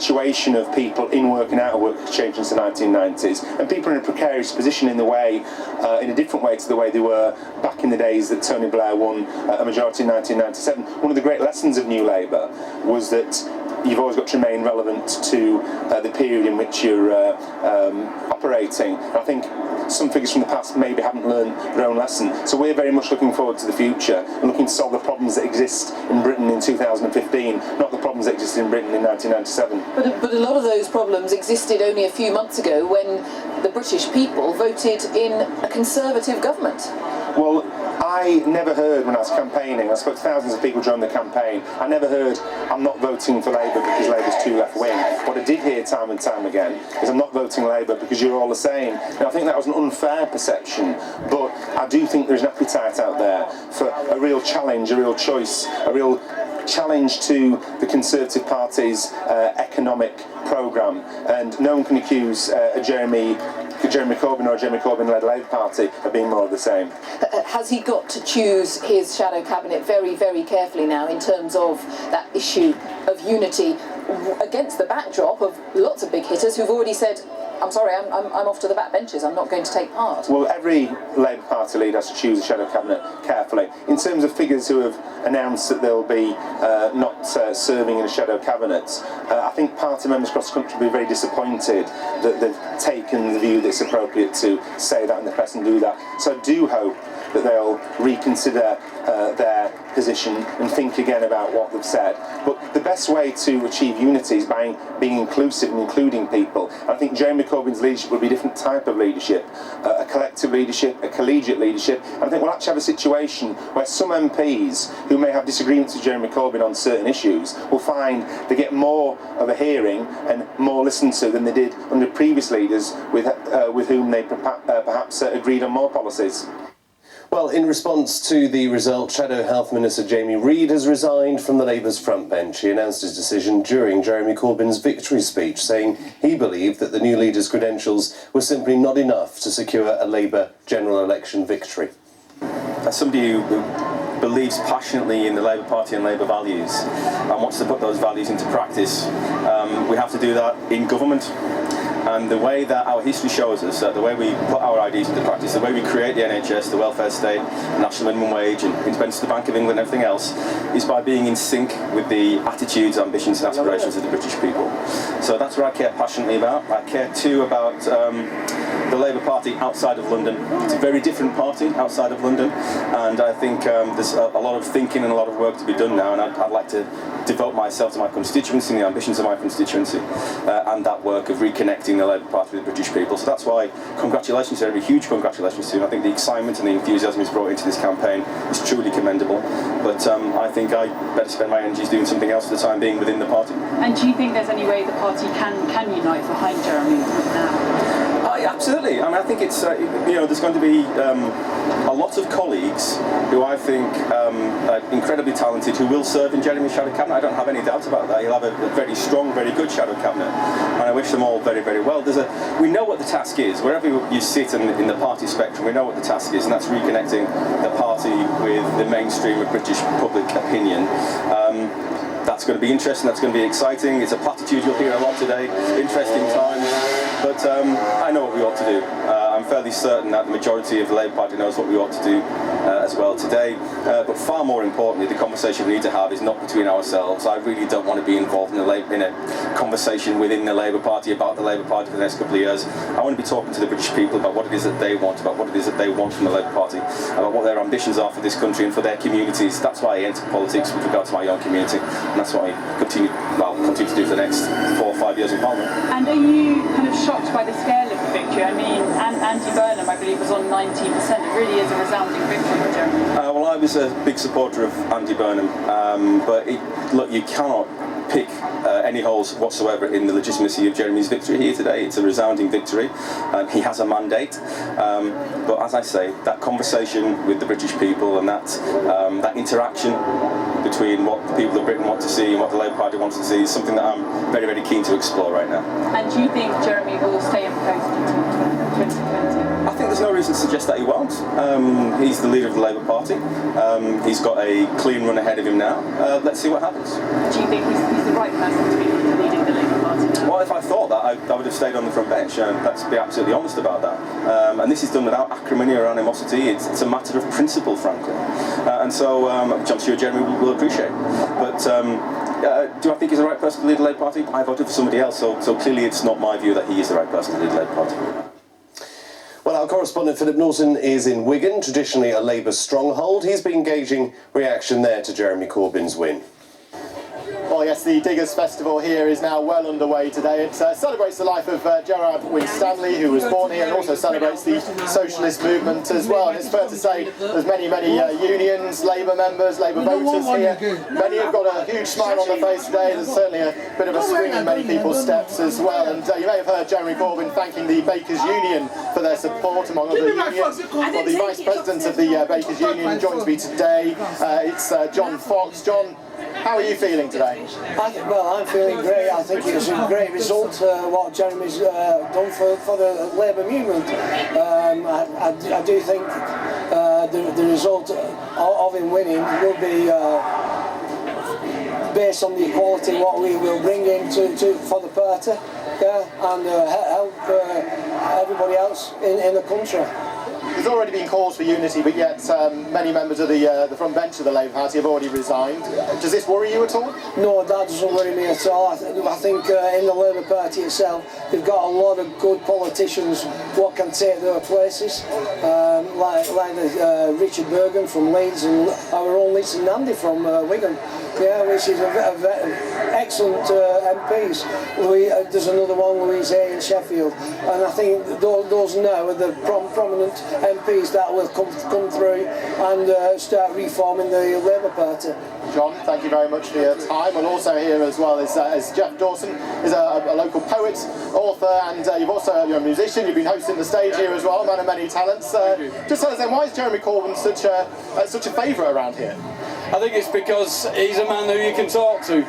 situation of people in work and out of work has changed since the 1990s, and people are in a precarious position in a different way to the way they were back in the days that Tony Blair won a majority in 1997. One of the great lessons of New Labour was that you've always got to remain relevant to the period in which you're operating. And I think some figures from the past maybe haven't learned their own lesson. So we're very much looking forward to the future and looking to solve the problems that exist in Britain in 2015, not the problems that existed in Britain in 1997. But a lot of those problems existed only a few months ago when the British people voted in a Conservative government. Well, I never heard when I was campaigning, I spoke to thousands of people during the campaign, I never heard I'm not voting for Labour because Labour's too left-wing. What I did hear time and time again is I'm not voting Labour because you're all the same. And I think that was an unfair perception, but I do think there's an appetite out there for a real challenge, a real choice, a real challenge to the Conservative Party's economic programme, and no one can accuse Jeremy Corbyn or a Jeremy Corbyn-led Labour Party of being more of the same. Has he got to choose his shadow cabinet very, very carefully now in terms of that issue of unity against the backdrop of lots of big hitters who've already said, I'm sorry, I'm off to the back benches, I'm not going to take part? Well, every Labour Party leader has to choose a shadow cabinet carefully. In terms of figures who have announced that they'll be not serving in a shadow cabinet, I think party members across the country will be very disappointed that they've taken the view that it's appropriate to say that in the press and do that. So I do hope that they'll reconsider their position and think again about what they've said. But the best way to achieve unity is by being inclusive and including people. And I think Jeremy Corbyn's leadership will be a different type of leadership, a collective leadership, a collegiate leadership. And I think we'll actually have a situation where some MPs who may have disagreements with Jeremy Corbyn on certain issues will find they get more of a hearing and more listened to than they did under previous leaders with whom they perhaps agreed on more policies. Well, in response to the result, Shadow Health Minister Jamie Reid has resigned from the Labour's front bench. He announced his decision during Jeremy Corbyn's victory speech, saying he believed that the new leader's credentials were simply not enough to secure a Labour general election victory. As somebody who believes passionately in the Labour Party and Labour values and wants to put those values into practice, we have to do that in government. And the way that our history shows us, the way we put our ideas into practice, the way we create the NHS, the welfare state, national minimum wage and independence of the Bank of England and everything else, is by being in sync with the attitudes, ambitions and aspirations of the British people. So that's what I care passionately about. I care too about the Labour Party outside of London. It's a very different party outside of London, and I think there's a lot of thinking and a lot of work to be done now, and I'd like to devote myself to my constituency and the ambitions of my constituency and that work of reconnecting the Labour Party with the British people. So that's why congratulations to him, huge congratulations to him. I think the excitement and the enthusiasm he's brought into this campaign is truly commendable, but I think I better spend my energies doing something else for the time being within the party. And do you think there's any way the party can unite behind Jeremy now? Absolutely. I mean, I think it's, there's going to be a lot of colleagues who I think are incredibly talented who will serve in Jeremy's shadow cabinet. I don't have any doubt about that. He'll have a very strong, very good shadow cabinet, and I wish them all very, very well. We know what the task is. Wherever you sit in the party spectrum, we know what the task is, and that's reconnecting the party with the mainstream of British public opinion. That's going to be interesting, that's going to be exciting. It's a platitude you'll hear a lot today, interesting times, but I know what we ought to do. I'm fairly certain that the majority of the Labour Party knows what we ought to do as well today, but far more importantly, the conversation we need to have is not between ourselves. I really don't want to be involved in a conversation within the Labour Party about the Labour Party for the next couple of years. I want to be talking to the British people about what it is that they want, about what it is that they want from the Labour Party, about what their ambitions are for this country and for their communities. That's why I entered politics with regard to my own community, and that's what I continue to do for the next 4 or 5 years in Parliament. And are you kind of shocked by the scale of the victory? I mean, Andy Burnham, I believe, was on 19%. It really is a resounding victory for Jeremy. Well, I was a big supporter of Andy Burnham, but look, you cannot pick any holes whatsoever in the legitimacy of Jeremy's victory here today. It's a resounding victory. He has a mandate, but as I say, that conversation with the British people and that interaction between what the people of Britain want to see and what the Labour Party wants to see is something that I'm very, very keen to explore right now. And do you think Jeremy will stay in post until 2020? I think there's no reason to suggest that he won't. He's the leader of the Labour Party. He's got a clean run ahead of him now. Let's see what happens. Do you think he's the right person to be leading the Labour Party? I would have stayed on the front bench, and let's be absolutely honest about that. And this is done without acrimony or animosity. It's a matter of principle, frankly. And so, which I'm sure Jeremy will appreciate. But do I think he's the right person to lead the Labour Party? I voted for somebody else, so clearly it's not my view that he is the right person to lead the Labour Party. Well, our correspondent Philip Norton is in Wigan, traditionally a Labour stronghold. He's been gauging reaction there to Jeremy Corbyn's win. Well, yes, the Diggers Festival here is now well underway today. It celebrates the life of Gerard Winstanley, who was born here, and also celebrates the socialist movement as well. And it's fair to say there's many unions, Labour members, Labour voters here. Many have got a huge smile on their face today. There's certainly a bit of a swing in many people's steps as well. And you may have heard Jeremy Corbyn thanking the Bakers Union for their support, among other unions. Well, the Vice President of the Bakers Union joins me today. It's John Fox. John, how are you feeling today? Well, I'm feeling great. I think it's a great result what Jeremy's done for the Labour movement. I do think the result of him winning will be based on the equality what we will bring in for the party, and help everybody else in the country. There's already been calls for unity, but yet many members of the front bench of the Labour Party have already resigned. Does this worry you at all? No, that doesn't worry me at all. I think in the Labour Party itself, they've got a lot of good politicians what can take their places, like Richard Bergen from Leeds and our own Lisa Nandy from Wigan. Yeah, which is excellent MPs. There's another one, Louise Hay in Sheffield, and I think those now are the prominent MPs that will come through and start reforming the Labour Party. John, thank you very much for your time. And also here as well is Jeff Dawson, is a local poet, author, and you're a musician. You've been hosting the stage here as well, man of many talents. Just tell us then, why is Jeremy Corbyn such a favourite around here? I think it's because he's a man who you can talk to.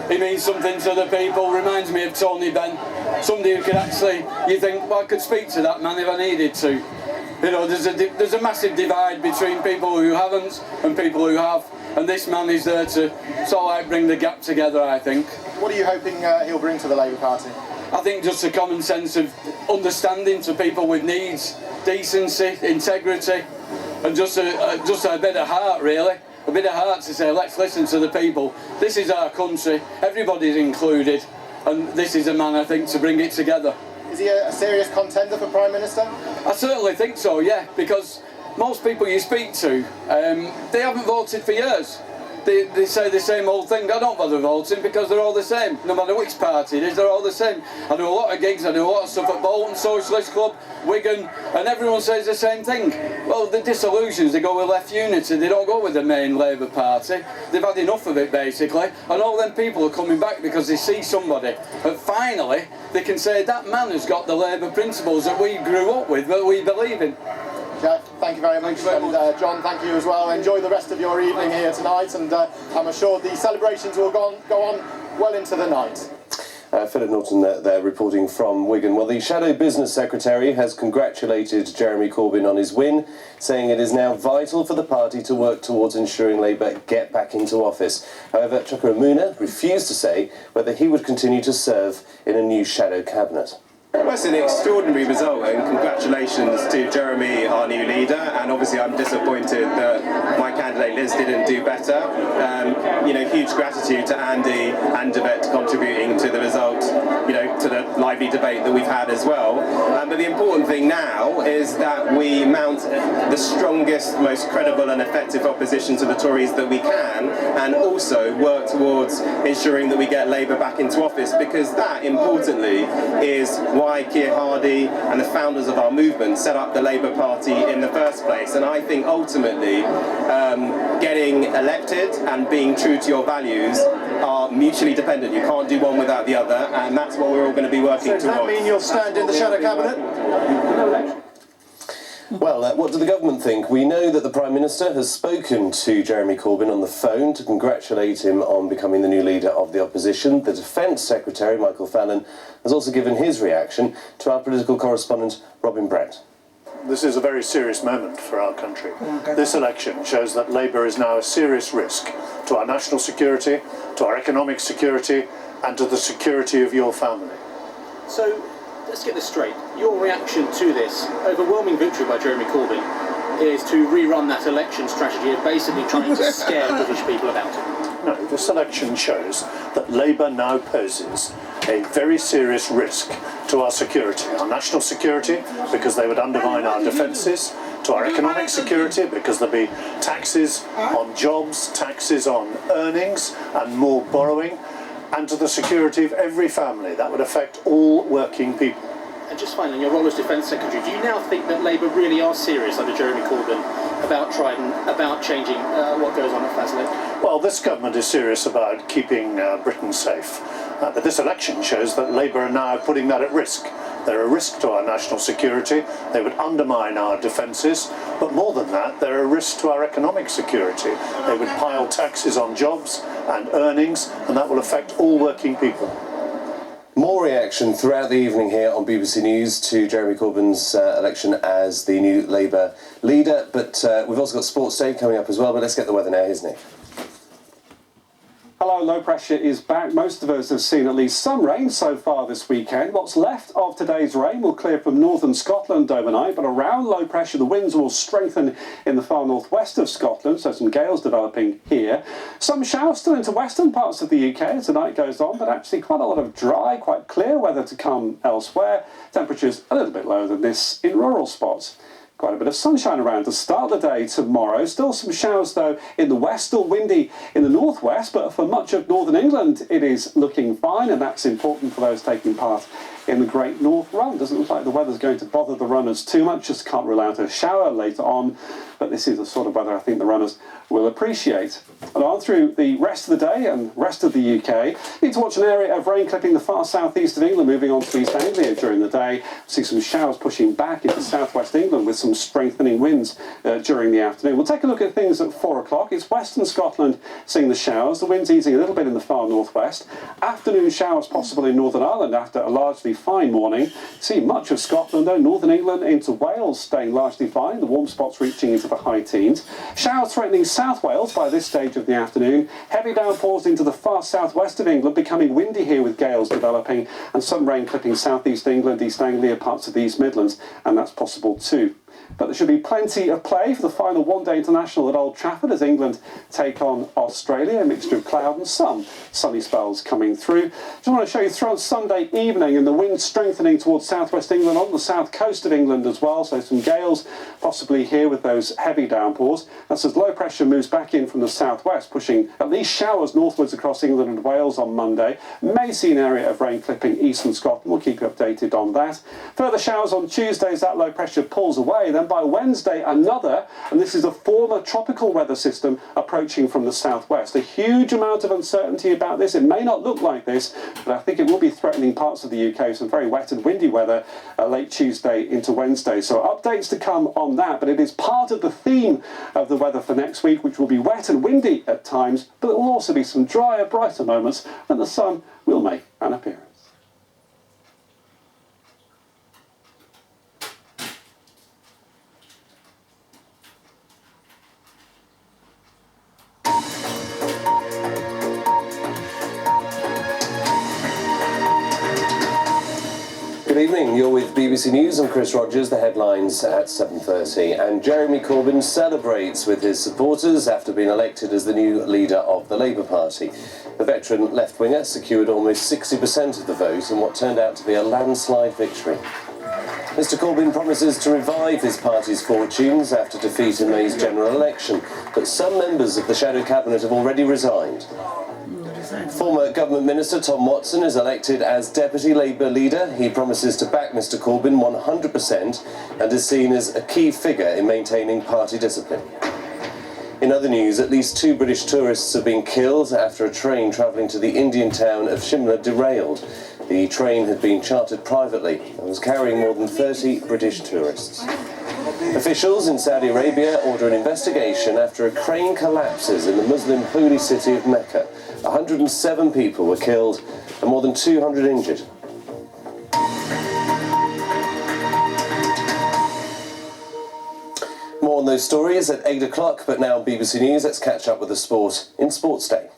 He means something to the people. Reminds me of Tony Benn, somebody who could actually, you think, well, I could speak to that man if I needed to. You know, there's a massive divide between people who haven't and people who have, and this man is there to sort of like bring the gap together, I think. What are you hoping he'll bring to the Labour Party? I think just a common sense of understanding to people with needs, decency, integrity, and just a bit of heart, really. A bit of heart to say, let's listen to the people. This is our country, everybody's included, and this is a man, I think, to bring it together. Is he a serious contender for Prime Minister? I certainly think so, yeah, because most people you speak to, they haven't voted for years. They say the same old thing. I don't bother voting because they're all the same. No matter which party it is, they're all the same. I do a lot of gigs, I do a lot of stuff at Bolton Socialist Club, Wigan, and everyone says the same thing. Well, the disillusions, they go with Left Unity, they don't go with the main Labour Party. They've had enough of it, basically, and all them people are coming back because they see somebody. But finally, they can say that man has got the Labour principles that we grew up with, that we believe in. Jeff, thank you very much, and John, thank you as well. Enjoy the rest of your evening here tonight, and I'm assured the celebrations will go on well into the night. Philip Norton there reporting from Wigan. Well, the Shadow Business Secretary has congratulated Jeremy Corbyn on his win, saying it is now vital for the party to work towards ensuring Labour get back into office. However, Chuka Umunna refused to say whether he would continue to serve in a new Shadow Cabinet. Well, it's an extraordinary result, and congratulations to Jeremy, our new leader, and obviously I'm disappointed that my candidate Liz didn't do better. Huge gratitude to Andy and Devet contributing to the result, to the lively debate that we've had as well. But the important thing now is that we mount the strongest, most credible and effective opposition to the Tories that we can, and also work towards ensuring that we get Labour back into office, because that, importantly, is why Keir Hardie and the founders of our movement set up the Labour Party in the first place. And I think ultimately getting elected and being true to your values are mutually dependent. You can't do one without the other, and that's what we're all going to be working towards. Does that mean you'll stand in the Shadow Cabinet? Well, what do the government think? We know that the Prime Minister has spoken to Jeremy Corbyn on the phone to congratulate him on becoming the new leader of the opposition. The Defence Secretary, Michael Fallon, has also given his reaction to our political correspondent, Robin Brett. This is a very serious moment for our country. This election shows that Labour is now a serious risk to our national security, to our economic security, and to the security of your family. So, let's get this straight. Your reaction to this overwhelming victory by Jeremy Corbyn is to rerun that election strategy of basically trying to scare British people about it. No, this election shows that Labour now poses a very serious risk to our security, our national security, because they would undermine our defences, to our economic security, because there'll be taxes on jobs, taxes on earnings, and more borrowing, and to the security of every family. That would affect all working people. And just finally, in your role as Defence Secretary, do you now think that Labour really are serious under Jeremy Corbyn about Trident, about changing what goes on at Faslane? Well, this government is serious about keeping Britain safe. But this election shows that Labour are now putting that at risk. They're a risk to our national security, they would undermine our defences, but more than that, they're a risk to our economic security. They would pile taxes on jobs and earnings, and that will affect all working people. More reaction throughout the evening here on BBC News to Jeremy Corbyn's election as the new Labour leader, but we've also got Sports Day coming up as well, but let's get the weather now. Here's Nick. Hello, low pressure is back. Most of us have seen at least some rain so far this weekend. What's left of today's rain will clear from northern Scotland overnight, but around low pressure the winds will strengthen in the far northwest of Scotland, so some gales developing here. Some showers still into western parts of the UK as the night goes on, but actually quite a lot of dry, quite clear weather to come elsewhere. Temperatures a little bit lower than this in rural spots. Quite a bit of sunshine around to start the day tomorrow. Still some showers, though, in the west, still windy in the northwest, but for much of northern England it is looking fine, and that's important for those taking part in the Great North Run. Doesn't look like the weather's going to bother the runners too much, just can't rule out a shower later on, but this is the sort of weather I think the runners will appreciate. And on through the rest of the day and rest of the UK, need to watch an area of rain clipping the far southeast of England, moving on to East Anglia during the day. See some showers pushing back into southwest England with some strengthening winds during the afternoon. We'll take a look at things at 4 o'clock. It's western Scotland seeing the showers, the winds easing a little bit in the far northwest. Afternoon showers possible in Northern Ireland after a largely fine morning. See much of Scotland, though, northern England into Wales staying largely fine, the warm spots reaching into the high teens. Showers threatening South Wales by this stage of the afternoon. Heavy downpours into the far southwest of England, becoming windy here with gales developing, and some rain clipping southeast England, East Anglia, parts of the East Midlands, and that's possible too. But there should be plenty of play for the final one-day international at Old Trafford as England take on Australia. A mixture of cloud and some sunny spells coming through. Just want to show you throughout Sunday evening and the wind strengthening towards southwest England on the south coast of England as well. So some gales possibly here with those heavy downpours. That's as low pressure moves back in from the southwest, pushing at least showers northwards across England and Wales on Monday. May see an area of rain clipping eastern Scotland. We'll keep you updated on that. Further showers on Tuesday as that low pressure pulls away. Then by Wednesday, another, and this is a former tropical weather system approaching from the southwest. A huge amount of uncertainty about this. It may not look like this, but I think it will be threatening parts of the UK. Some very wet and windy weather late Tuesday into Wednesday. So updates to come on that, but it is part of the theme of the weather for next week, which will be wet and windy at times, but there will also be some drier, brighter moments, and the sun will make an appearance. Good evening, you're with BBC News. I'm Chris Rogers. The headlines at 7:30. And Jeremy Corbyn celebrates with his supporters after being elected as the new leader of the Labour Party. The veteran left-winger secured almost 60% of the vote in what turned out to be a landslide victory. Mr Corbyn promises to revive his party's fortunes after defeat in May's general election, but some members of the shadow cabinet have already resigned. Former Government Minister Tom Watson is elected as Deputy Labour leader. He promises to back Mr Corbyn 100% and is seen as a key figure in maintaining party discipline. In other news, at least 2 British tourists have been killed after a train travelling to the Indian town of Shimla derailed. The train had been chartered privately and was carrying more than 30 British tourists. Officials in Saudi Arabia order an investigation after a crane collapses in the Muslim holy city of Mecca. 107 people were killed and more than 200 injured. More on those stories at 8 o'clock, but now on BBC News, let's catch up with the sport in Sports Day.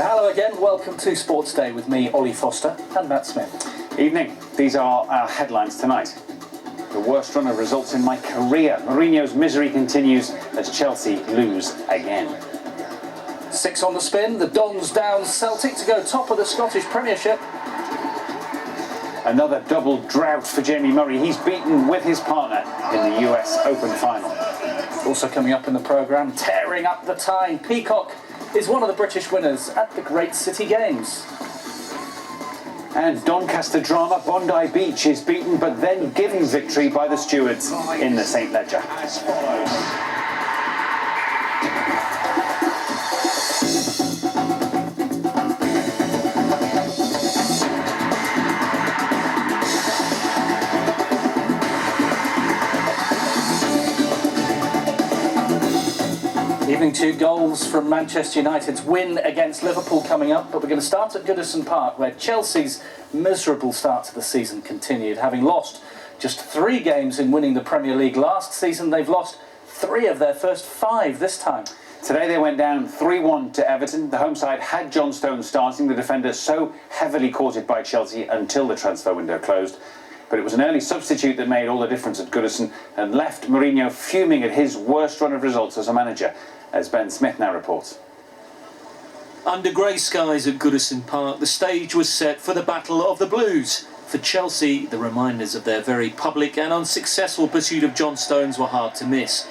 Hello again, welcome to Sports Day with me, Ollie Foster, and Matt Smith. Evening. These are our headlines tonight. The worst run of results in my career. Mourinho's misery continues as Chelsea lose again. 6 on the spin, the Dons down Celtic to go top of the Scottish Premiership. Another double drought for Jamie Murray. He's beaten with his partner in the US Open final. Also coming up in the programme, tearing up the time, Peacock is one of the British winners at the Great City Games. And Doncaster drama, Bondi Beach is beaten but then given victory by the stewards in the St Ledger. Evening, 2 goals from Manchester United's win against Liverpool coming up, but we're going to start at Goodison Park, where Chelsea's miserable start to the season continued. Having lost just 3 games in winning the Premier League last season, they've lost 3 of their first 5 this time. Today they went down 3-1 to Everton. The home side had John Stones starting, the defender so heavily courted by Chelsea until the transfer window closed. But it was an early substitute that made all the difference at Goodison and left Mourinho fuming at his worst run of results as a manager, as Ben Smith now reports. Under grey skies at Goodison Park, the stage was set for the Battle of the Blues. For Chelsea, the reminders of their very public and unsuccessful pursuit of John Stones were hard to miss.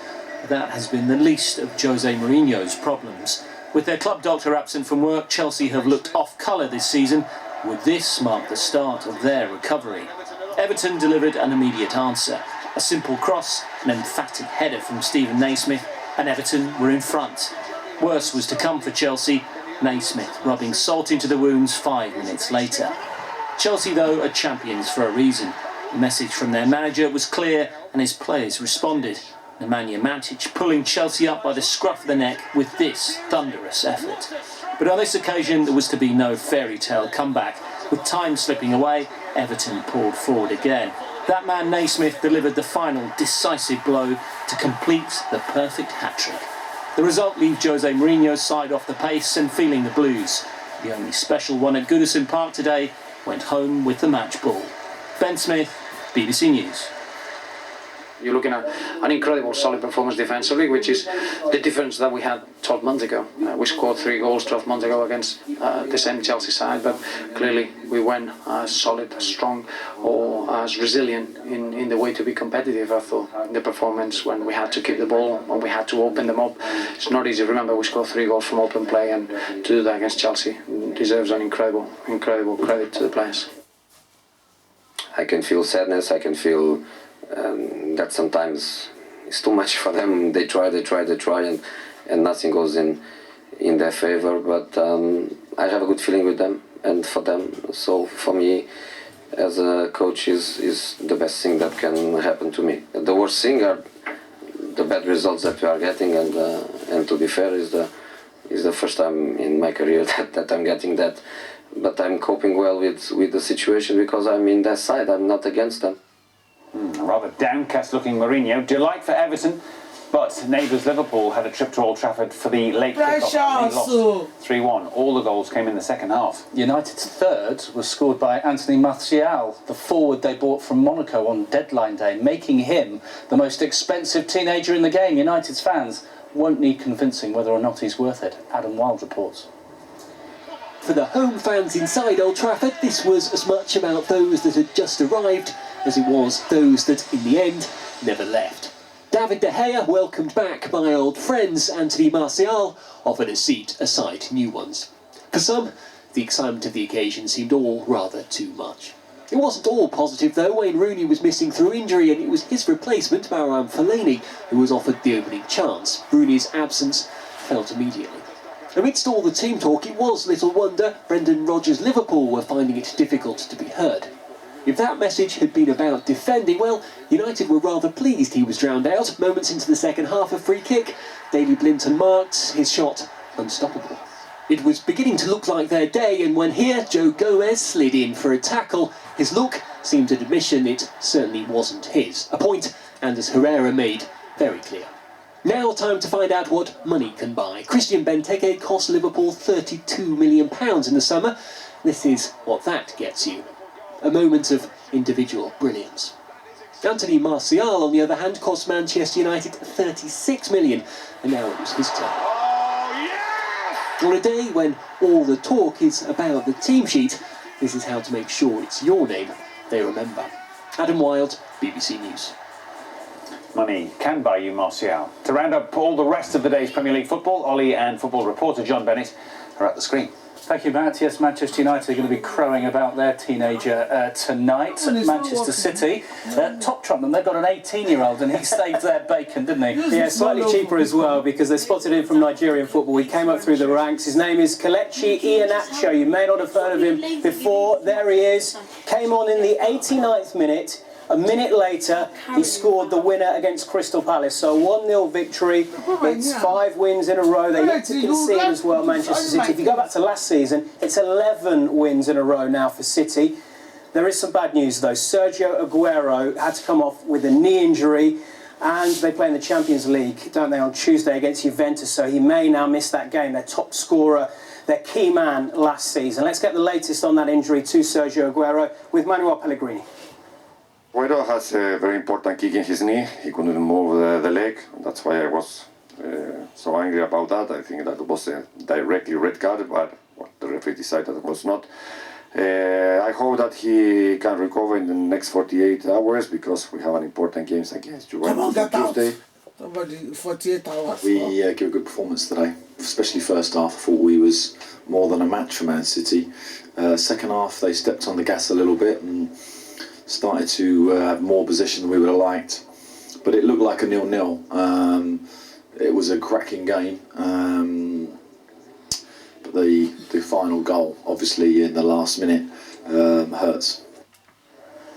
That has been the least of Jose Mourinho's problems. With their club doctor absent from work, Chelsea have looked off colour this season. Would this mark the start of their recovery? Everton delivered an immediate answer. A simple cross, an emphatic header from Steven Naismith, and Everton were in front. Worse was to come for Chelsea, Naismith rubbing salt into the wounds 5 minutes later. Chelsea, though, are champions for a reason. The message from their manager was clear and his players responded. Nemanja Matic pulling Chelsea up by the scruff of the neck with this thunderous effort. But on this occasion there was to be no fairy tale comeback. With time slipping away, Everton poured forward again. That man Naismith delivered the final decisive blow to complete the perfect hat-trick. The result leaves Jose Mourinho's side off the pace and feeling the blues. The only special one at Goodison Park today went home with the match ball. Ben Smith, BBC News. You're looking at an incredible solid performance defensively, which is the difference that we had 12 months ago. We scored 3 goals 12 months ago against the same Chelsea side, but clearly we went as solid, as strong, or as resilient in the way to be competitive. I thought in the performance when we had to keep the ball, when we had to open them up. It's not easy. Remember, we scored 3 goals from open play, and to do that against Chelsea deserves an incredible credit to the players. I can feel sadness, I can feel that sometimes it's too much for them. They try, and nothing goes in their favor. But I have a good feeling with them and for them. So for me, as a coach, is the best thing that can happen to me. The worst thing are the bad results that we are getting, and to be fair, is the first time in my career that I'm getting that. But I'm coping well with the situation because I'm in their side. I'm not against them. A rather downcast-looking Mourinho. Delight for Everton, but neighbours Liverpool had a trip to Old Trafford for the late kick-off. They lost 3-1. All the goals came in the second half. United's third was scored by Anthony Martial, the forward they bought from Monaco on deadline day, making him the most expensive teenager in the game. United's fans won't need convincing whether or not he's worth it. Adam Wilde reports. For the home fans inside Old Trafford, this was as much about those that had just arrived as it was those that, in the end, never left. David De Gea, welcomed back by old friends Anthony Martial, offered a seat aside new ones. For some, the excitement of the occasion seemed all rather too much. It wasn't all positive though. Wayne Rooney was missing through injury, and it was his replacement, Marouane Fellaini, who was offered the opening chance. Rooney's absence felt immediately. Amidst all the team talk, it was little wonder Brendan Rodgers' Liverpool were finding it difficult to be heard. If that message had been about defending, well, United were rather pleased he was drowned out. Moments into the second half, a free kick. Daley Blinton marked his shot unstoppable. It was beginning to look like their day, and when here, Joe Gomez slid in for a tackle, his look seemed an admission it certainly wasn't his. A point Anders Herrera made very clear. Now time to find out what money can buy. Christian Benteke cost Liverpool £32 million in the summer. This is what that gets you. A moment of individual brilliance. Anthony Martial, on the other hand, cost Manchester United £36 million, and now it was his turn. On a day when all the talk is about the team sheet, this is how to make sure it's your name they remember. Adam Wilde, BBC News. Money can buy you Martial. To round up all the rest of the day's Premier League football, Ollie and football reporter John Bennett are at the screen. Thank you, Matt. Yes, Manchester United are going to be crowing about their teenager tonight. Manchester City, top trump them. They've got an 18-year-old and he saved their bacon, didn't he? Yeah, slightly cheaper as well because they spotted him from Nigerian football. He came up through the ranks. His name is Kelechi Iheanacho. You may not have heard of him before. There he is. Came on in the 89th minute. A minute later, he scored the winner against Crystal Palace. So 1-0 victory. It's 5 wins in a row. They're yet to concede as well, Manchester City. If you go back to last season, it's 11 wins in a row now for City. There is some bad news, though. Sergio Aguero had to come off with a knee injury. And they play in the Champions League, don't they, on Tuesday against Juventus. So he may now miss that game. Their top scorer, their key man last season. Let's get the latest on that injury to Sergio Aguero with Manuel Pellegrini. Aguero has a very important kick in his knee. He couldn't move the leg. That's why I was so angry about that. I think that was a directly red card, but the referee decided it was not. I hope that he can recover in the next 48 hours because we have an important game against Juventus on Tuesday. 48 hours. We gave a good performance today, especially first half. I thought we was more than a match for Man City. Second half, they stepped on the gas a little bit and started to have more position than we would have liked, but it looked like a 0-0. It was a cracking game, but the final goal, obviously in the last minute, hurts.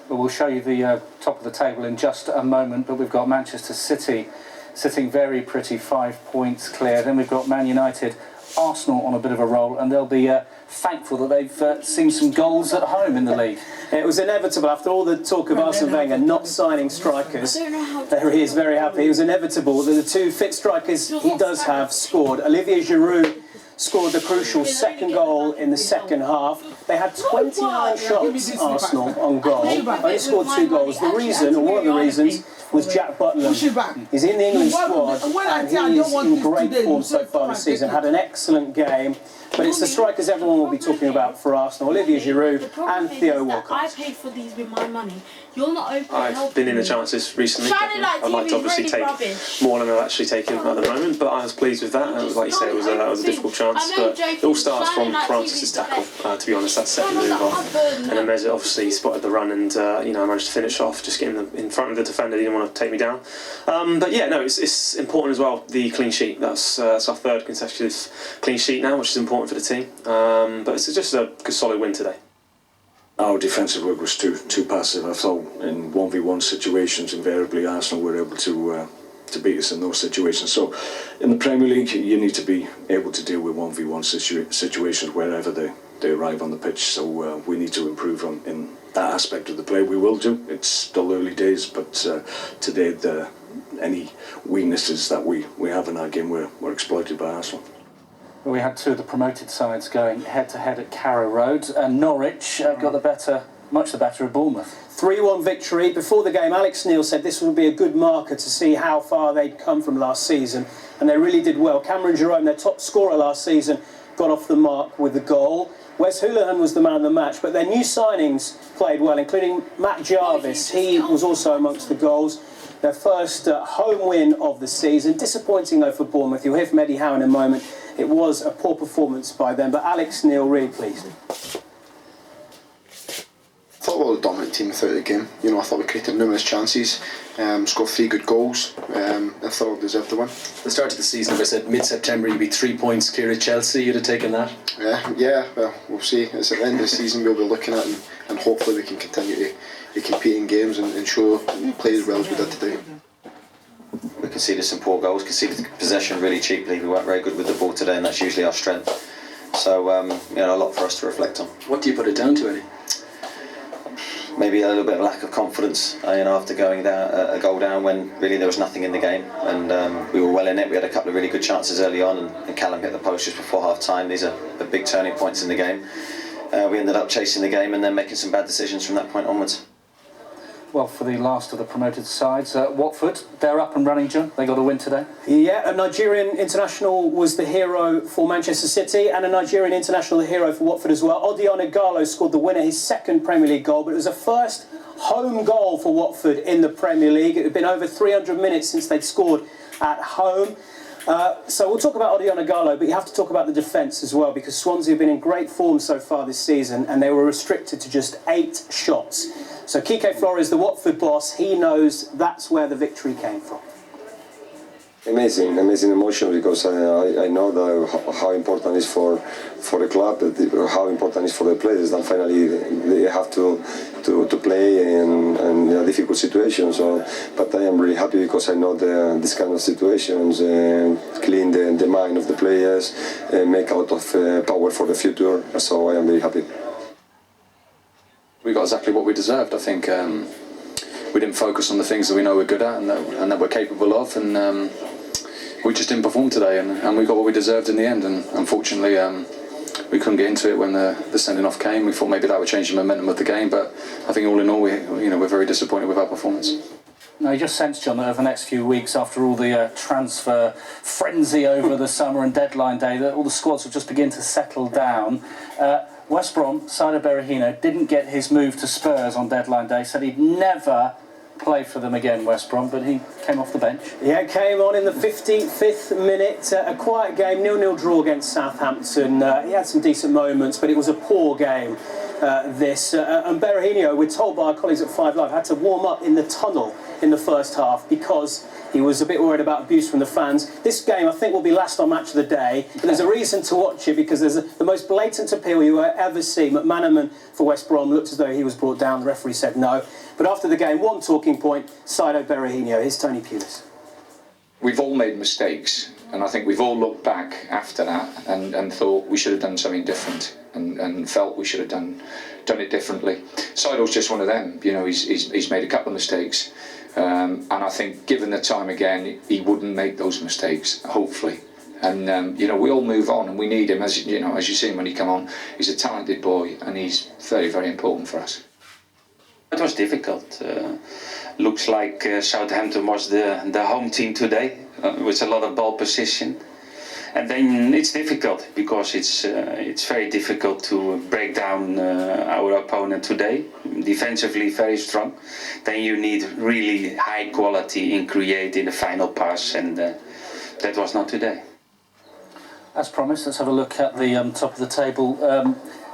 Well, we'll show you the top of the table in just a moment, but we've got Manchester City sitting very pretty, 5 points clear. Then we've got Man United, Arsenal on a bit of a roll, and they'll be thankful that they've seen some goals at home in the league. It was inevitable after all the talk of Arsene Wenger not signing strikers. There he is, very happy. It was inevitable that the 2 fit strikers he does have scored. Olivier Giroud scored the crucial second goal in the second half. They had 29 shots, Arsenal, on goal. Only scored 2 goals. The reason, or one of the reasons, was Jack Butland. He's in the England squad and he is in great form so far this season. Had an excellent game. But it's the strikers everyone will be talking about for Arsenal. Olivier Giroud and Theo Walcott. I paid for these with my money. You're not open. I've been in the chances recently. I'd like to obviously take more than I've actually taken at the moment, but I was pleased with that. Like you say, it was a difficult chance, but it all starts from Francis's tackle. To be honest, that set the move off, and then Mesut obviously spotted the run, and I managed to finish off, just getting them in front of the defender. He didn't want to take me down. But yeah, no, it's important as well. The clean sheet. That's our 3rd consecutive clean sheet now, which is important for the team. But it's just a good solid win today. Our defensive work was too passive. I thought in 1v1 situations, invariably Arsenal were able to beat us in those situations. So in the Premier League, you need to be able to deal with 1v1 situations wherever they arrive on the pitch. So we need to improve in that aspect of the play. We will do. It's still early days, but today any weaknesses that we have in our game were exploited by Arsenal. We had 2 of the promoted sides going head-to-head at Carrow Road, and Norwich got much the better of Bournemouth. 3-1 victory. Before the game, Alex Neil said this would be a good marker to see how far they'd come from last season, and they really did well. Cameron Jerome, their top scorer last season, got off the mark with the goal. Wes Hoolahan was the man of the match, but their new signings played well, including Matt Jarvis. He was also amongst the goals. Their first home win of the season. Disappointing, though, for Bournemouth. You'll hear from Eddie Howe in a moment. It was a poor performance by them, but Alex Neil really pleased. I thought we were a dominant team throughout the game. I thought we created numerous chances, scored 3 good goals. I thought we deserved to win. The start of the season, if I said mid-September you'd be 3 points clear of Chelsea, you'd have taken that? Yeah, well, we'll see. It's at the end of the season we'll be looking at, and hopefully we can continue to compete in games and show play as well as we did today. We conceded some poor goals, conceded possession really cheaply. We weren't very good with the ball today, and that's usually our strength. So, a lot for us to reflect on. What do you put it down to, Eddie? maybe a little bit of lack of confidence, after going down a goal down when really there was nothing in the game, and we were well in it. We had a couple of really good chances early on, and Callum hit the post just before half time. These are the big turning points in the game. We ended up chasing the game and then making some bad decisions from that point onwards. Well, for the last of the promoted sides, Watford, they're up and running, John. They got a win today. Yeah, a Nigerian international was the hero for Manchester City, and a Nigerian international the hero for Watford as well. Odion Ighalo scored the winner, his second Premier League goal, but it was a first home goal for Watford in the Premier League. It had been over 300 minutes since they'd scored at home. So we'll talk about Odion Ighalo, but you have to talk about the defence as well, because Swansea have been in great form so far this season, and they were restricted to just 8 shots. So Kike Flores, the Watford boss, he knows that's where the victory came from. Amazing emotion, because I know that how important it is for the club, how important it is for the players, that finally they have to play in a difficult situation. So, but I am really happy because I know this kind of situations clean the mind of the players, make out of power for the future. So I am very happy. We got exactly what we deserved. I think we didn't focus on the things that we know we're good at and that we're capable of, and we just didn't perform today, and we got what we deserved in the end. And unfortunately, we couldn't get into it when the sending off came. We thought maybe that would change the momentum of the game, but I think all in all, we're very disappointed with our performance. Now, you just sense, John, that over the next few weeks, after all the transfer frenzy over the summer and deadline day, that all the squads will just begin to settle down. West Brom, Saido Berahino, didn't get his move to Spurs on deadline day, said he'd never play for them again, West Brom, but he came off the bench. Yeah, came on in the 55th minute, a quiet game, 0-0 draw against Southampton. He had some decent moments, but it was a poor game, and Berahino, we're told by our colleagues at 5 Live, had to warm up in the tunnel in the first half because he was a bit worried about abuse from the fans. This game, I think, will be last on Match of the Day. But there's a reason to watch it, because there's the most blatant appeal you will ever see. McManaman for West Brom looked as though he was brought down. The referee said no. But after the game, one talking point, Saido Berahino. Here's Tony Pulis. We've all made mistakes, and I think we've all looked back after that and thought we should have done something different, and felt we should have done it differently. Saido's just one of them. He's made a couple of mistakes. And I think, given the time again, he wouldn't make those mistakes, hopefully. And we all move on, and we need him. As you see him when he come on, he's a talented boy, and he's very, very important for us. It was difficult. Looks like Southampton was the home team today, with a lot of ball position. And then it's difficult, because it's very difficult to break down our opponent today. Defensively very strong. Then you need really high quality in creating the final pass, and that was not today. As promised, let's have a look at the top of the table.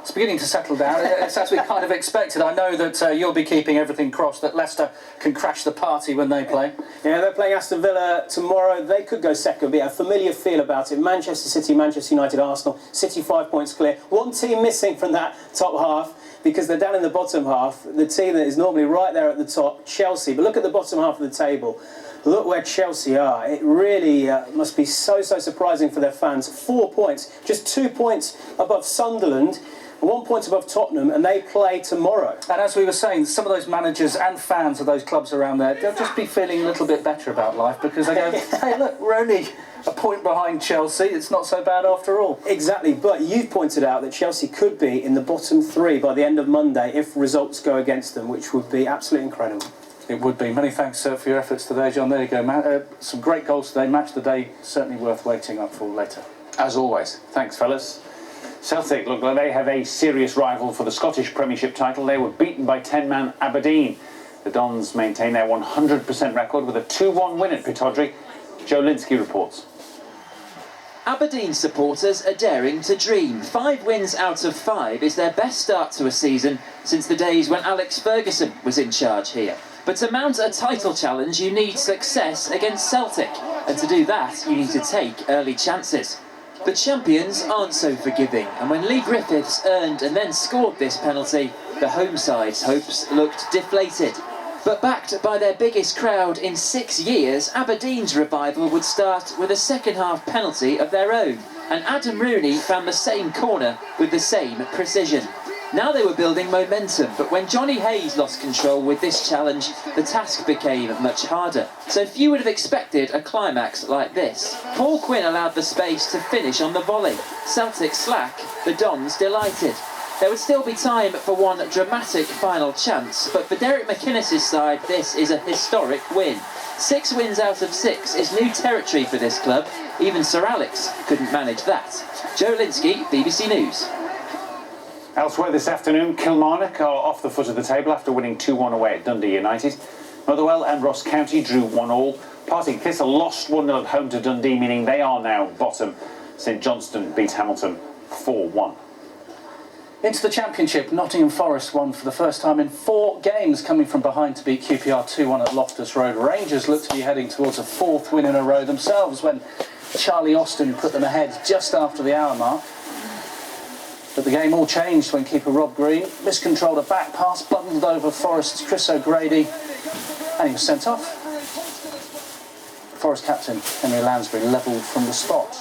It's beginning to settle down. It's as we kind of expected. I know that you'll be keeping everything crossed that Leicester can crash the party when they play. Yeah, they're playing Aston Villa tomorrow. They could go second, but a familiar feel about it. Manchester City, Manchester United, Arsenal. City 5 points clear. One team missing from that top half, because they're down in the bottom half. The team that is normally right there at the top, Chelsea. But look at the bottom half of the table. Look where Chelsea are. It really must be so surprising for their fans. 4 points, just 2 points above Sunderland, 1 point above Tottenham, and they play tomorrow. And as we were saying, some of those managers and fans of those clubs around there, they'll just be feeling a little bit better about life, because they go, hey, look, we're only a point behind Chelsea. It's not so bad after all. Exactly, but you've pointed out that Chelsea could be in the bottom 3 by the end of Monday if results go against them, which would be absolutely incredible. It would be. Many thanks for your efforts today, John. There you go. Some great goals today. Match of the day, certainly worth waiting up for later. As always. Thanks, fellas. Celtic look like they have a serious rival for the Scottish Premiership title. They were beaten by 10-man Aberdeen. The Dons maintain their 100% record with a 2-1 win at Pittodrie. Joe Linsky reports. Aberdeen supporters are daring to dream. 5 wins out of 5 is their best start to a season since the days when Alex Ferguson was in charge here. But to mount a title challenge, you need success against Celtic. And to do that, you need to take early chances. The champions aren't so forgiving, and when Lee Griffiths earned and then scored this penalty, the home side's hopes looked deflated. But backed by their biggest crowd in 6 years, Aberdeen's revival would start with a second-half penalty of their own, and Adam Rooney found the same corner with the same precision. Now they were building momentum, but when Johnny Hayes lost control with this challenge, the task became much harder. So few would have expected a climax like this. Paul Quinn allowed the space to finish on the volley. Celtic slack, the Dons delighted. There would still be time for one dramatic final chance, but for Derek McInnes' side, this is a historic win. 6 wins out of 6 is new territory for this club. Even Sir Alex couldn't manage that. Joe Linsky, BBC News. Elsewhere this afternoon, Kilmarnock are off the foot of the table after winning 2-1 away at Dundee United. Motherwell and Ross County drew 1-1. Partick Thistle lost 1-0 at home to Dundee, meaning they are now bottom. St Johnstone beat Hamilton 4-1. Into the Championship, Nottingham Forest won for the first time in 4 games, coming from behind to beat QPR 2-1 at Loftus Road. Rangers look to be heading towards a 4th win in a row themselves when Charlie Austin put them ahead just after the hour mark. But the game all changed when keeper Rob Green miscontrolled a back pass, bundled over Forest's Chris O'Grady, and he was sent off. Forest captain Henry Lansbury levelled from the spot.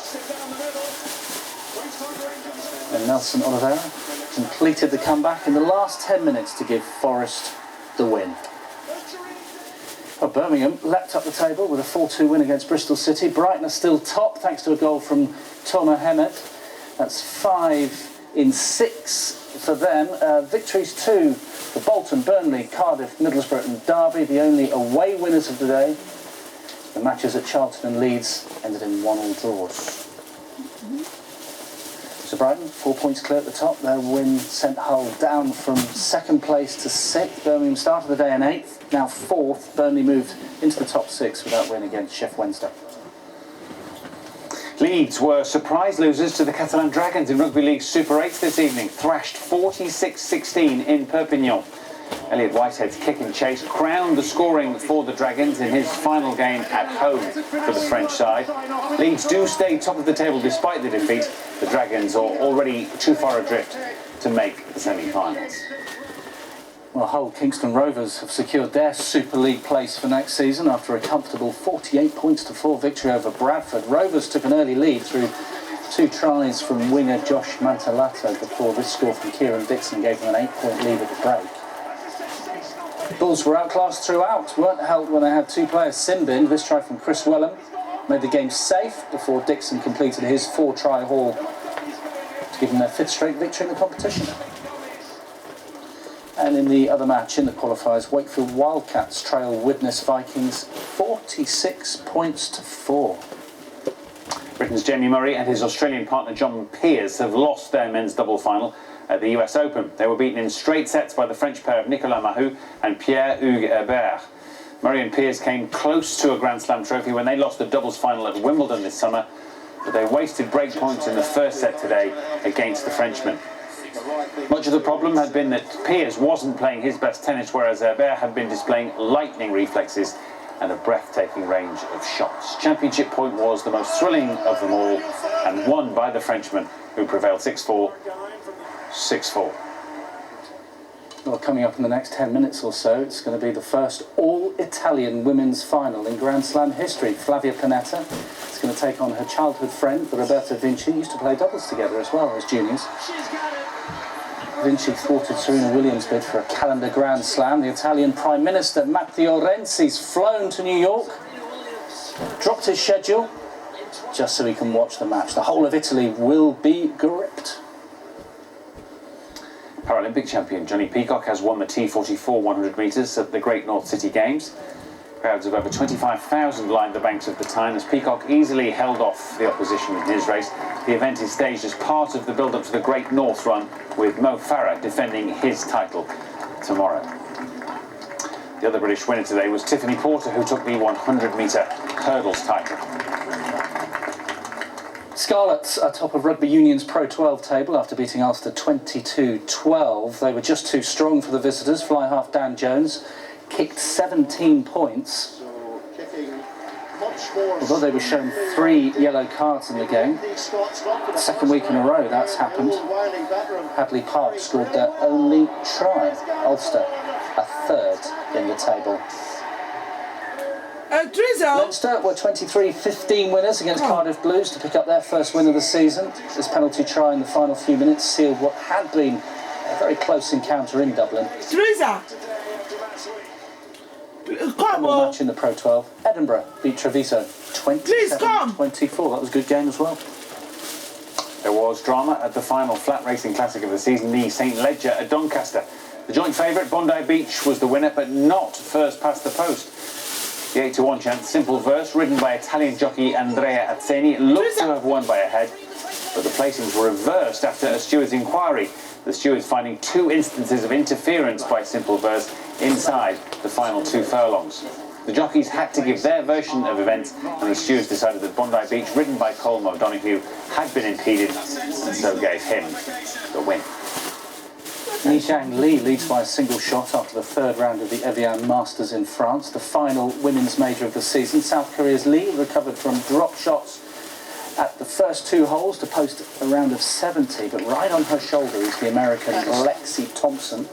And Nelson Oliveira completed the comeback in the last 10 minutes to give Forest the win. Well, Birmingham leapt up the table with a 4-2 win against Bristol City. Brighton are still top thanks to a goal from Tomer Hemed. That's 5 in 6 for them. Victories too for Bolton, Burnley, Cardiff, Middlesbrough and Derby, the only away winners of the day. The matches at Charlton and Leeds ended in 1-1 draws. So Brighton, 4 points clear at the top. Their win sent Hull down from 2nd place to 6th. Birmingham started the day in 8th, now 4th. Burnley moved into the top 6 with that win against Sheffield Wednesday. Leeds were surprise losers to the Catalan Dragons in Rugby League Super 8 this evening, thrashed 46-16 in Perpignan. Elliot Whitehead's kick and chase crowned the scoring for the Dragons in his final game at home for the French side. Leeds do stay top of the table despite the defeat. The Dragons are already too far adrift to make the semi-finals. Well, Hull Kingston Rovers have secured their Super League place for next season after a comfortable 48-4 victory over Bradford. Rovers took an early lead through 2 tries from winger Josh Mantalato before this score from Kieran Dixon gave them an 8-point lead at the break. Bulls were outclassed throughout, weren't helped when they had 2 players sin-binned. This try from Chris Wellham made the game safe before Dixon completed his 4-try haul to give them their 5th straight victory in the competition. And in the other match in the qualifiers, Wakefield Wildcats trail Widnes Vikings 46-4. Britain's Jamie Murray and his Australian partner John Peers have lost their men's double final at the US Open. They were beaten in straight sets by the French pair of Nicolas Mahut and Pierre-Hugues Herbert. Murray and Peers came close to a Grand Slam trophy when they lost the doubles final at Wimbledon this summer, but they wasted break points in the first set today against the Frenchman. Much of the problem had been that Peers wasn't playing his best tennis, whereas Herbert had been displaying lightning reflexes and a breathtaking range of shots. Championship point was the most thrilling of them all and won by the Frenchman, who prevailed 6-4, 6-4. Well, coming up in the next 10 minutes or so, it's going to be the first all-Italian women's final in Grand Slam history. Flavia Pennetta is going to take on her childhood friend, Roberta Vinci. Used to play doubles together as well as juniors. Vinci thwarted Serena Williams' bid for a calendar Grand Slam. The Italian Prime Minister, Matteo Renzi's flown to New York, dropped his schedule, just so he can watch the match. The whole of Italy will be gripped. Paralympic champion Johnny Peacock has won the T44 100 metres at the Great North City Games. Crowds of over 25,000 lined the banks of the Tyne as Peacock easily held off the opposition in his race. The event is staged as part of the build-up to the Great North Run, with Mo Farah defending his title tomorrow. The other British winner today was Tiffany Porter, who took the 100-metre hurdles title. Scarlets are top of Rugby Union's Pro 12 table after beating Ulster 22-12. They were just too strong for the visitors. Fly half Dan Jones kicked 17 points. Although they were shown 3 yellow cards in the game. The second week in a row that's happened. Hadley Park scored their only try. Ulster a 3rd in the table. Leinster were 23-15 winners against Cardiff Blues to pick up their first win of the season. This penalty try in the final few minutes sealed what had been a very close encounter in Dublin. Teresa! Come on! Match in the Pro 12. Edinburgh beat Treviso 27-24. That was a good game as well. There was drama at the final flat racing classic of the season, the St Leger at Doncaster. The joint favourite, Bondi Beach, was the winner, but not first past the post. The 8-1 chance, Simple Verse, ridden by Italian jockey Andrea Azzeni, looked to have won by a head, but the placings were reversed after a steward's inquiry. The stewards finding 2 instances of interference by Simple Verse inside the final 2 furlongs. The jockeys had to give their version of events, and the stewards decided that Bondi Beach, ridden by Colm O'Donoghue, had been impeded, and so gave him the win. Nishang Li leads by a single shot after the 3rd round of the Evian Masters in France, the final women's major of the season. South Korea's Li recovered from drop shots at the first 2 holes to post a round of 70, but right on her shoulder is the American Lexi Thompson.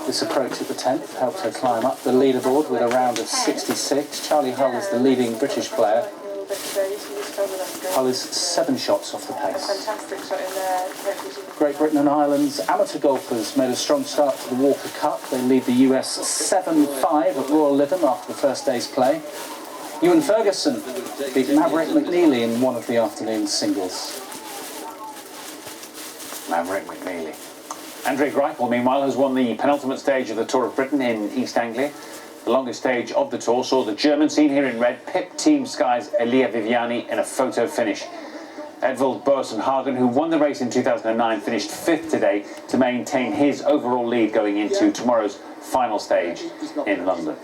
This approach at the 10th helped her climb up the leaderboard with a round of 66. Charlie Hull is the leading British player. Hull is 7 shots off the pace. Great Britain and Ireland's amateur golfers made a strong start to the Walker Cup. They lead the US 7-5 at Royal Lytham after the first day's play. Ewan Ferguson beat Maverick McNeely in one of the afternoon's singles. Maverick McNeely. Andre Greipel, meanwhile, has won the penultimate stage of the Tour of Britain in East Anglia. The longest stage of the Tour saw the German, seen here in red, pip Team Sky's Elia Viviani in a photo finish. Edvald Boasson Hagen, who won the race in 2009, finished 5th today to maintain his overall lead going into tomorrow's final stage in London.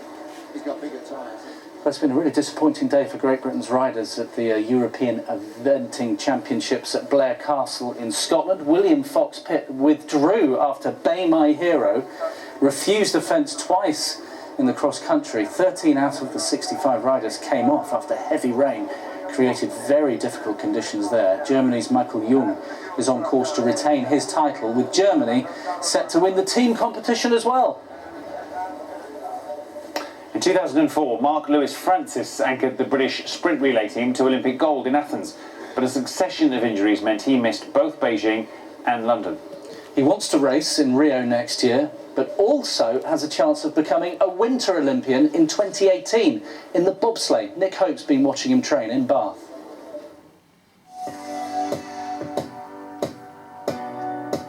It's been a really disappointing day for Great Britain's riders at the European Eventing Championships at Blair Castle in Scotland. William Fox Pitt withdrew after Bay My Hero refused the fence twice in the cross-country. 13 out of the 65 riders came off after heavy rain created very difficult conditions there. Germany's Michael Jung is on course to retain his title, with Germany set to win the team competition as well. In 2004, Mark Lewis Francis anchored the British sprint relay team to Olympic gold in Athens, but a succession of injuries meant he missed both Beijing and London. He wants to race in Rio next year, but also has a chance of becoming a Winter Olympian in 2018 in the bobsleigh. Nick Hope's been watching him train in Bath.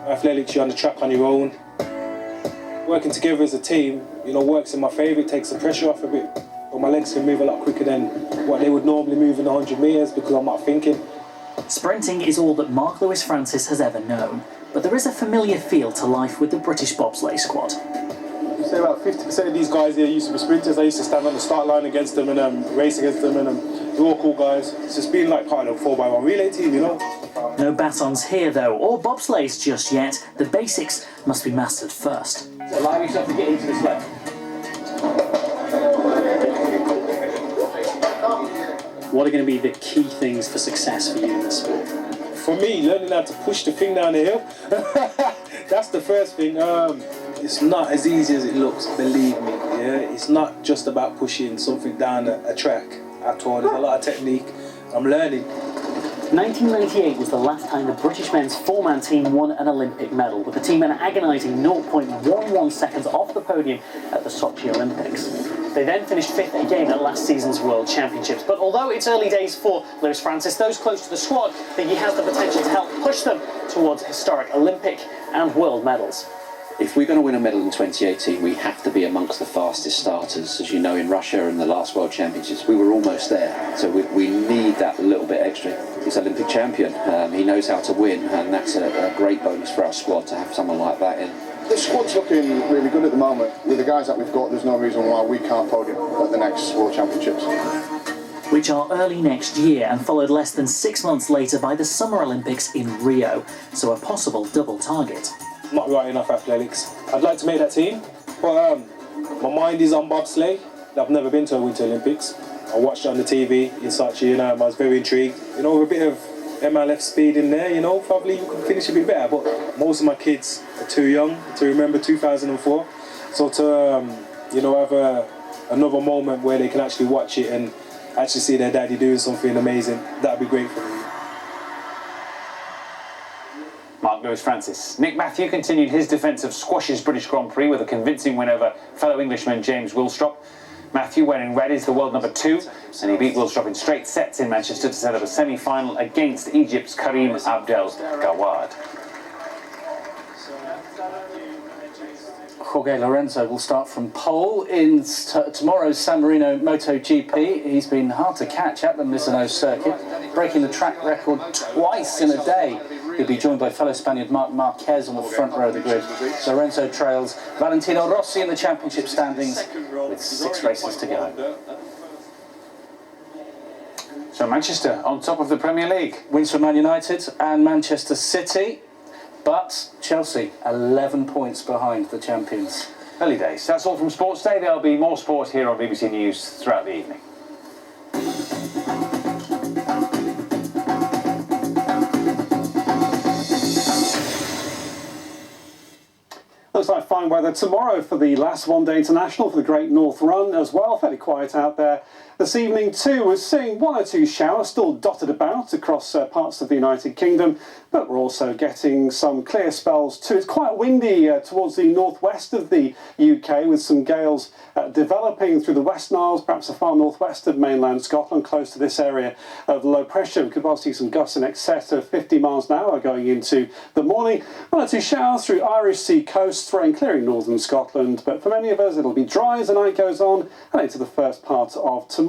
Athletics, you're on the track on your own. Working together as a team, you know, works in my favour. It takes the pressure off a bit. But my legs can move a lot quicker than what they would normally move in the 100 metres because I'm not thinking. Sprinting is all that Mark Lewis Francis has ever known, but there is a familiar feel to life with the British bobsleigh squad. I'd say about 50% of these guys here used to be sprinters. I used to stand on the start line against them and race against them, and they're all cool guys. It's just been like part of a 4x1 relay team, you know. No batons here though, or bobsleighs just yet. The basics must be mastered first. Allow yourself to get into the sled. What are going to be the key things for success for you in this sport? For me, learning how to push the thing down the hill. That's the first thing. It's not as easy as it looks, believe me. Yeah, it's not just about pushing something down a track at all. There's a lot of technique. I'm learning. 1998 was the last time the British men's four-man team won an Olympic medal, with the team an agonising 0.11 seconds off the podium at the Sochi Olympics. They then finished 5th again at last season's World Championships. But although it's early days for Lewis Francis, those close to the squad think he has the potential to help push them towards historic Olympic and world medals. If we're going to win a medal in 2018, we have to be amongst the fastest starters. As you know, in Russia in the last World Championships, we were almost there. So we need that little bit extra. He's Olympic champion. He knows how to win, and that's a great bonus for our squad to have someone like that in. The squad's looking really good at the moment. With the guys that we've got, there's no reason why we can't podium at the next World Championships. Which are early next year and followed less than 6 months later by the Summer Olympics in Rio. So a possible double target. Not right enough athletics. I'd like to make that team, but my mind is on bobsleigh. I've never been to a Winter Olympics. I watched it on the TV in Sochi, and I was very intrigued. You know, with a bit of MLF speed in there, you know, probably you could finish a bit better, but most of my kids are too young to remember 2004. So to, you know, have another moment where they can actually watch it and actually see their daddy doing something amazing, that'd be great for me. Mark Lewis-Francis. Nick Matthew continued his defence of Squash's British Grand Prix with a convincing win over fellow Englishman James Willstrop. Matthew, wearing red, is the world number 2, and he beat Willstrop in straight sets in Manchester to set up a semi-final against Egypt's Karim Abdel Gawad. Jorge Lorenzo will start from pole in tomorrow's San Marino MotoGP. He's been hard to catch at the Misano circuit, breaking the track record twice in a day. He'll be joined by fellow Spaniard Marc Marquez on the front row of the grid. Lorenzo trails Valentino Rossi in the championship standings with 6 races to go. So Manchester on top of the Premier League. Wins for Man United and Manchester City, but Chelsea 11 points behind the champions. Early days. That's all from Sports Day. There'll be more sport here on BBC News throughout the evening. Looks like fine weather tomorrow for the last one-day international for the Great North Run as well. Fairly quiet out there. This evening too, we're seeing 1 or 2 showers still dotted about across parts of the United Kingdom, but we're also getting some clear spells too. It's quite windy towards the northwest of the UK, with some gales developing through the West Isles, perhaps the far northwest of mainland Scotland, close to this area of low pressure. We could well see some gusts in excess of 50 miles an hour going into the morning. 1 or 2 showers through Irish Sea coast, rain clearing northern Scotland, but for many of us it'll be dry as the night goes on and into the first part of tomorrow.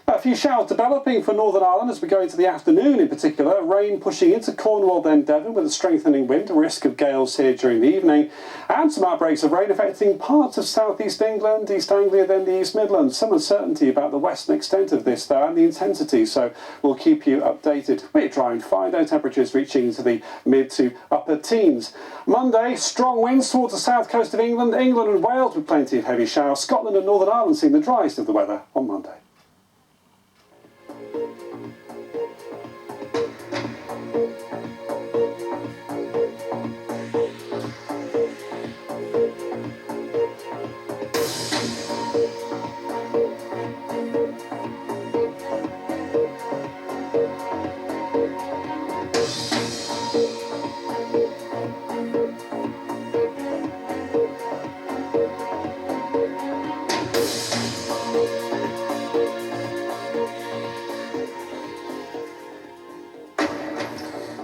A few showers developing for Northern Ireland as we go into the afternoon in particular. Rain pushing into Cornwall, then Devon with a strengthening wind, a risk of gales here during the evening. And some outbreaks of rain affecting parts of southeast England, East Anglia, then the East Midlands. Some uncertainty about the western extent of this though and the intensity, so we'll keep you updated. We're dry and fine, though temperatures reaching into the mid to upper teens. Monday, strong winds towards the south coast of England, England and Wales with plenty of heavy showers. Scotland and Northern Ireland seeing the driest of the weather on Monday.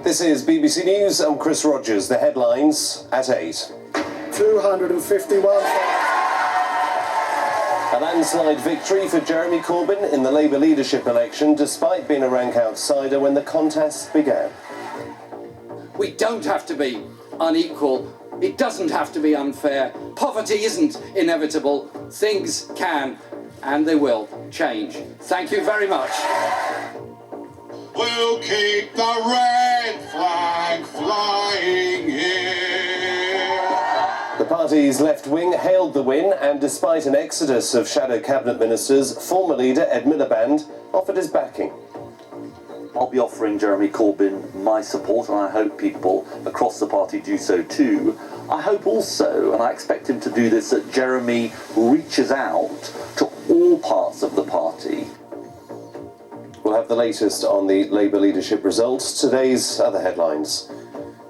This is BBC News. I'm Chris Rogers. The headlines at 8. 251. A landslide victory for Jeremy Corbyn in the Labour leadership election, despite being a rank outsider when the contest began. We don't have to be unequal. It doesn't have to be unfair. Poverty isn't inevitable. Things can, and they will, change. Thank you very much. We'll keep the red flag flying here. The party's left wing hailed the win, and despite an exodus of shadow cabinet ministers, former leader Ed Miliband offered his backing. I'll be offering Jeremy Corbyn my support, and I hope people across the party do so too. I hope also, and I expect him to do this, that Jeremy reaches out to all parts of the party. We'll have the latest on the Labour leadership results. Today's other headlines.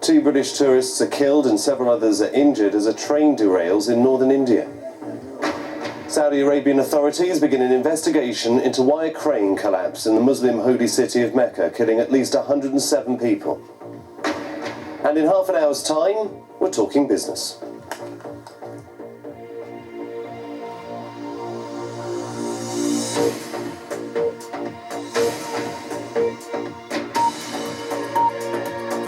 2 British tourists are killed and several others are injured as a train derails in northern India. Saudi Arabian authorities begin an investigation into why a crane collapsed in the Muslim holy city of Mecca, killing at least 107 people. And in half an hour's time, we're talking business.